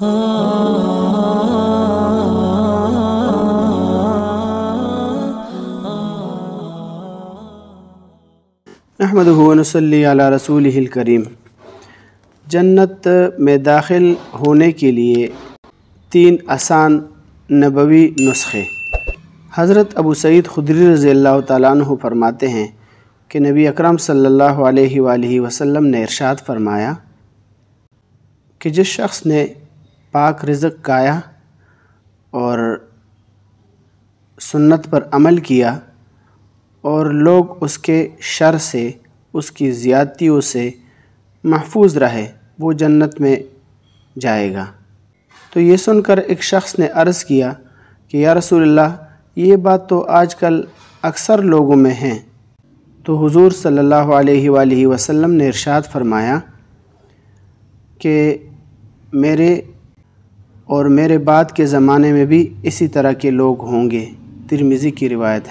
نحمدہ و نصلی علی رسولہ الکریم۔ جنت میں داخل ہونے کے لیے 3 آسان نبوی نسخے۔ حضرت ابو سعید خدری رضی اللہ تعالیٰ عنہ فرماتے ہیں کہ نبی اکرم صلی اللہ علیہ وآلہ وسلم نے ارشاد فرمایا کہ جس شخص نے پاک رزق کھایا اور سنت پر عمل کیا اور لوگ اس کے شر سے، اس کی زیادتیوں سے محفوظ رہے، وہ جنت میں جائے گا۔ تو یہ سن کر ایک شخص نے عرض کیا کہ یا رسول اللہ، یہ بات تو آج کل اکثر لوگوں میں ہے۔ تو حضور صلی اللہ علیہ وآلہ وسلم نے ارشاد فرمایا کہ میرے اور میرے بعد کے زمانے میں بھی اسی طرح کے لوگ ہوں گے۔ ترمذی کی روایت ہے۔